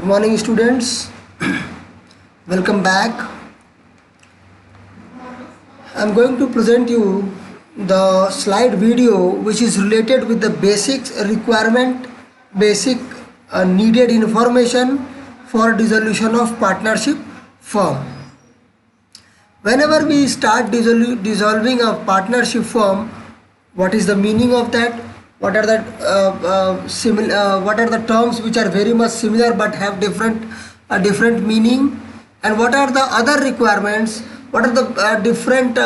Good morning, students. Welcome back. I'm going to present you the slide video which is related with the basics requirement, basic needed information for dissolution of partnership firm. Whenever we start dissolving a partnership firm, what is the meaning of that? What are the what are the terms which are very much similar but have different meaning? And what are the other requirements? What are the different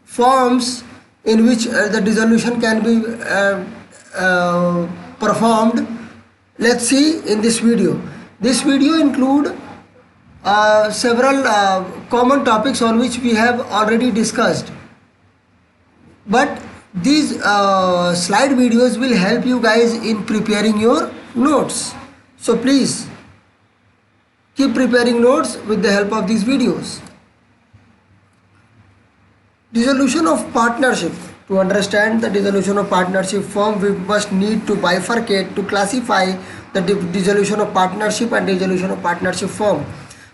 forms in which the dissolution can be performed? Let's see in this video. This video include several common topics on which we have already discussed, but these slide videos will help you guys in preparing your notes. So please keep preparing notes with the help of these videos. Dissolution of partnership. To understand the dissolution of partnership firm, we must need to bifurcate to classify the dissolution of partnership and dissolution of partnership firm.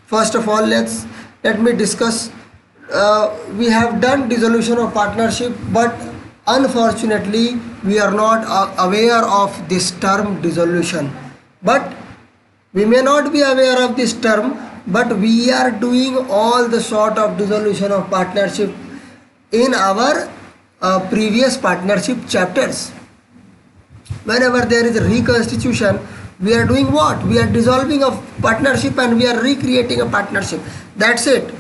First of all, let me discuss. We have done dissolution of partnership, but unfortunately we are not aware of this term dissolution. But we may not be aware of this term, but we are doing all the sort of dissolution of partnership in our previous partnership chapters. Whenever there is a reconstitution, we are doing what? We are dissolving a partnership and we are recreating a partnership. That's it.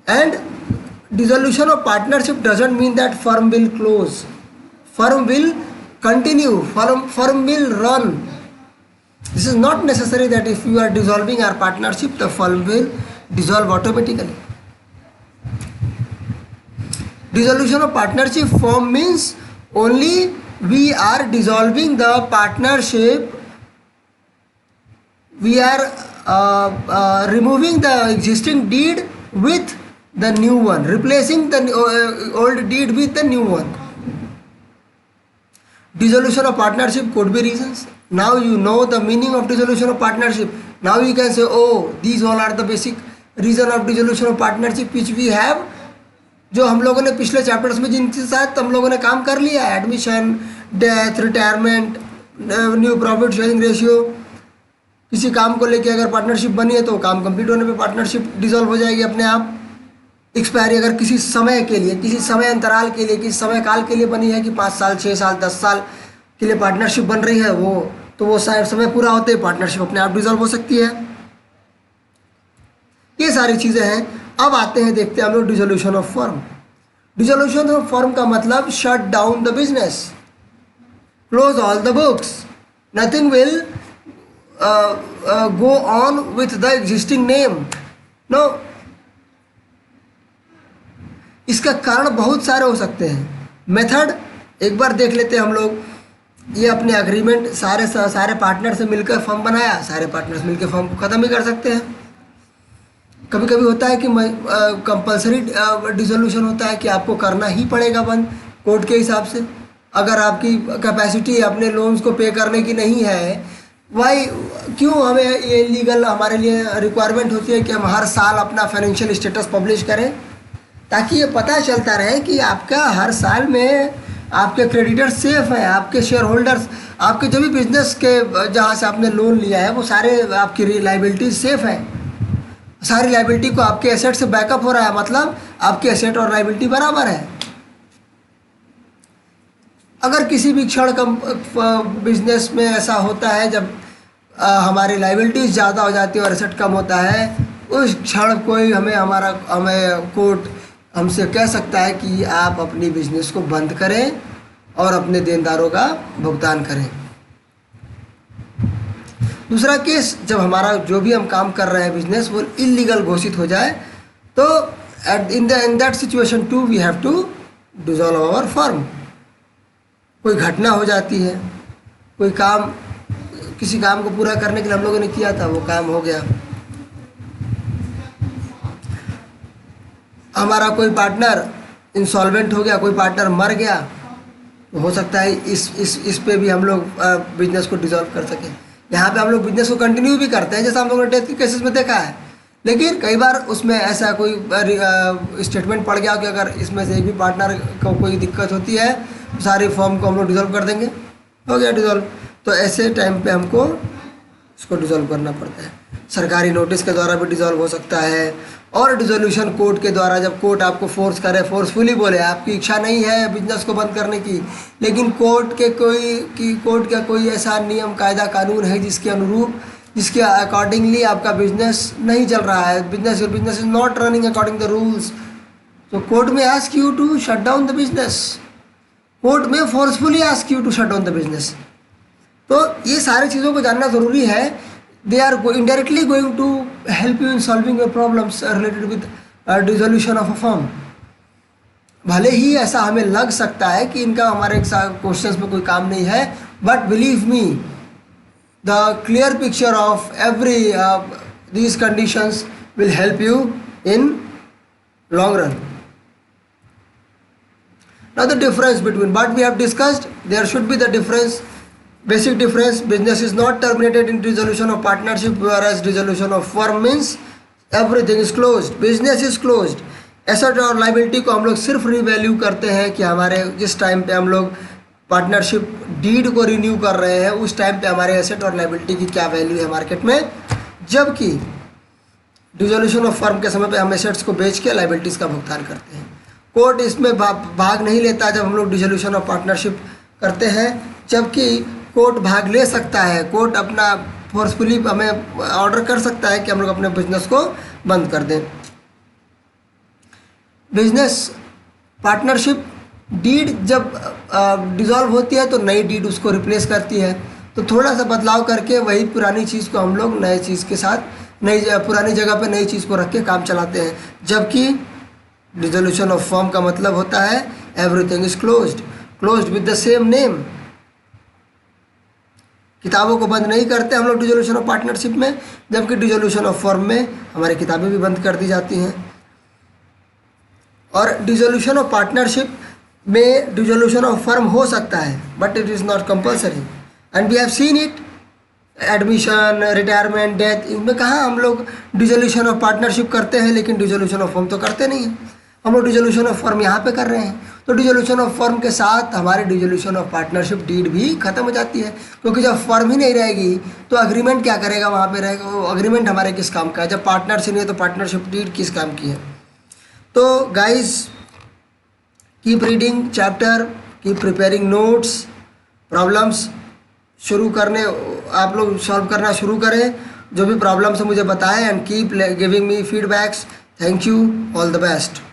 And dissolution of partnership doesn't mean that firm will close. Firm will continue. Firm will run. This is not necessary that if you are dissolving our partnership, the firm will dissolve automatically. Dissolution of partnership firm means only we are dissolving the partnership. We are removing the existing deed with the new one, replacing the old deed with the new one. Dissolution of partnership could be reasons. Now you know the meaning of dissolution of partnership. Now you can say, oh, these all are the basic reason of dissolution of partnership which we have, जो हम लोगों ने पिछले chapters में जिनके साथ हम लोगों ने काम कर लिया है, admission, death, retirement, new profit sharing ratio. किसी काम को लेके अगर पार्टनरशिप बनी है तो काम कंप्लीट होने पे पार्टनरशिप डिसॉल्व हो जाएगी अपने आप. एक्सपायरी अगर किसी समय के लिए, किसी समय अंतराल के लिए, किसी समय काल के लिए बनी है कि 5 साल, 6 साल, 10 साल के लिए पार्टनरशिप बन रही है, वो समय पूरा होते ही पार्टनरशिप अपने आप डिसॉल्व हो सकती है. ये सारी चीज़ें हैं. अब आते हैं, देखते हैं हम लोग dissolution of firm. Dissolution of firm का मतलब shut down the business, close all the books, nothing will go on with the existing name. No, इसका कारण बहुत सारे हो सकते हैं. मेथड एक बार देख लेते हैं हम लोग. ये अपने एग्रीमेंट सारे पार्टनर से मिलकर फर्म बनाया, सारे पार्टनर्स मिलकर फर्म को ख़त्म भी कर सकते हैं. कभी कभी होता है कि कंपलसरी डिसोल्यूशन होता है कि आपको करना ही पड़ेगा बंद कोर्ट के हिसाब से. अगर आपकी कैपेसिटी अपने लोन्स को पे करने की नहीं है, क्यों हमें ये लीगल हमारे लिए रिक्वायरमेंट होती है कि हम हर साल अपना फाइनेंशियल स्टेटस पब्लिश करें, ताकि ये पता चलता रहे कि आपका हर साल में आपके क्रेडिटर्स सेफ हैं, आपके शेयर होल्डर्स, आपके जो भी बिजनेस के जहाँ से आपने लोन लिया है वो सारे आपकी लाइबिलिटीज सेफ हैं. सारी लाइबिलिटी को आपके एसेट से बैकअप हो रहा है, मतलब आपके एसेट और लाइबिलिटी बराबर है. अगर किसी भी क्षण बिजनेस में ऐसा होता है जब हमारी लाइबिलिटीज़ ज़्यादा हो जाती है और एसेट कम होता है, उस क्षण कोई हमें कोर्ट हमसे कह सकता है कि आप अपनी बिजनेस को बंद करें और अपने देनदारों का भुगतान करें. दूसरा केस, जब हमारा जो भी हम काम कर रहे हैं बिजनेस वो इलीगल घोषित हो जाए, तो in that situation too we have to dissolve our firm. कोई घटना हो जाती है, कोई काम, किसी काम को पूरा करने के लिए हम लोगों ने किया था, वो काम हो गया. हमारा कोई पार्टनर इंसॉल्वेंट हो गया, कोई पार्टनर मर गया, तो हो सकता है इस पे भी हम लोग बिजनेस को डिसॉल्व कर सकें। यहाँ पे हम लोग बिजनेस को कंटिन्यू भी करते हैं, जैसा हम लोगों ने डेथ के केसेस में देखा है, लेकिन कई बार उसमें ऐसा कोई स्टेटमेंट पड़ गया कि अगर इसमें से एक भी पार्टनर को कोई दिक्कत होती है तो सारी फॉर्म को हम लोग डिसॉल्व कर देंगे, हो गया डिसॉल्व। तो ऐसे टाइम पे हमको इसको डिसॉल्व करना पड़ता है। सरकारी नोटिस के द्वारा भी डिसॉल्व हो सकता है, और डिसोल्यूशन कोर्ट के द्वारा, जब कोर्ट आपको फोर्स करे, फोर्सफुली बोले आपकी इच्छा नहीं है बिजनेस को बंद करने की, लेकिन कोर्ट का कोई ऐसा नियम कायदा कानून है जिसके अनुरूप, जिसके अकॉर्डिंगली आपका बिजनेस नहीं चल रहा है, business is not running according the rules, तो कोर्ट में ask you to shut down the business, court में forcefully ask you to shut down the business. तो ये सारी चीज़ों को जानना ज़रूरी है। They are indirectly going to help you in solving your problems related with dissolution of a firm। भले ही ऐसा हमें लग सकता है कि इनका हमारे क्वेश्चंस में कोई काम नहीं है, but believe me the clear picture of every these conditions will help you in long run। Now the difference between what we have discussed, there should be the difference, basic difference. Business is not terminated in dissolution of partnership, whereas dissolution of firm means everything is closed, business is closed। Asset और liability को हम लोग सिर्फ revalue करते हैं कि हमारे जिस टाइम पे हम लोग पार्टनरशिप डीड को रिन्यू कर रहे हैं उस टाइम पे हमारे एसेट और लाइबिलिटी की क्या वैल्यू है मार्केट में, जबकि डिसोल्यूशन ऑफ फर्म के समय पे हम एसेट्स को बेच के लाइबिलिटीज़ का भुगतान करते हैं। कोर्ट इसमें भाग नहीं लेता जब हम लोग डिसोल्यूशन ऑफ पार्टनरशिप करते हैं, जबकि कोर्ट भाग ले सकता है। कोर्ट अपना फोर्सफुली हमें ऑर्डर कर सकता है कि हम लोग अपने बिजनेस को बंद कर दें। बिजनेस पार्टनरशिप डीड जब डिज़ोल्व होती है तो नई डीड उसको रिप्लेस करती है, तो थोड़ा सा बदलाव करके वही पुरानी चीज़ को हम लोग नए चीज़ के साथ पुरानी जगह पे नई चीज़ को रख के काम चलाते हैं। जबकि डिसोल्यूशन ऑफ फर्म का मतलब होता है everything is closed with the same name. किताबों को बंद नहीं करते हम लोग डिसोल्यूशन ऑफ पार्टनरशिप में, जबकि डिसोल्यूशन ऑफ फर्म में हमारी किताबें भी बंद कर दी जाती हैं। और डिसोल्यूशन ऑफ पार्टनरशिप में डिसोल्यूशन ऑफ फर्म हो सकता है, but it is not compulsory, and we have seen it. Admission, retirement, death, इनमें कहाँ हम लोग डिसोल्यूशन ऑफ पार्टनरशिप करते हैं, लेकिन डिसोल्यूशन ऑफ फर्म तो करते नहीं हैं। हम लोग डिसोल्यूशन ऑफ फर्म यहाँ पे कर रहे हैं, तो डिसोल्यूशन ऑफ फर्म के साथ हमारी डिसोल्यूशन ऑफ पार्टनरशिप डीड भी खत्म हो जाती है, क्योंकि जब फर्म ही नहीं रहेगी तो अग्रीमेंट क्या करेगा, वहाँ पे रहेगा वो अग्रीमेंट हमारे किस काम का है। जब पार्टनर से नहीं है तो पार्टनरशिप डीड किस काम की है। तो guys, keep reading chapter, keep preparing notes, problems शुरू करने आप लोग सॉल्व करना शुरू करें, जो भी प्रॉब्लम्स है मुझे बताएं, and keep giving me feedbacks. Thank you, all the best.